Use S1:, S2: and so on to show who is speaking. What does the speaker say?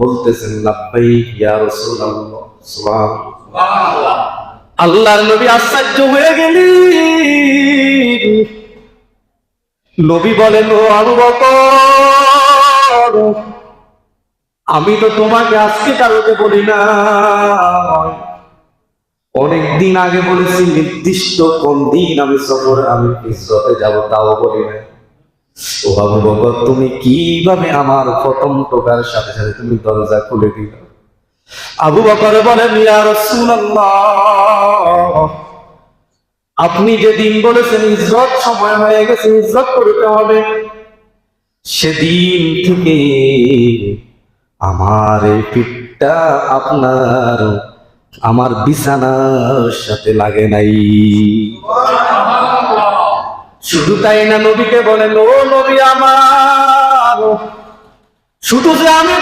S1: বলতেছেন লাব্বাইক ইয়া রাসূলুল্লাহ। সুবহানাল্লাহ। আল্লাহর নবী আশ্চর্য হয়ে গেলেন। নবী বলেন, ও আবু বকর, আমি তো তোমাকে আজকে কারোকে বলি না, অনেকদিন আগে বলেছি, নির্দিষ্ট কোন দিন আমি সফরে আমি হিজরতে যাব তাও বলি না। ও আবু বকর, তুমি কিভাবে আমার প্রথম টোকার সাথে সাথে তুমি দরজা খুলে দিলে? আবু বকর বলেন, ইয়া রাসূলুল্লাহ, আপনি যেদিন বলেছেন হিজরত সময় হয়ে গেছে, হিজরত করতে হবে, সেদিন থেকে আমার এই পিঠটা আপনার আমার বিছানার সাথে লাগে নাই। শুধু তাই না, নবীকে বলেন, ও নবী আমার, শুধু যে আমি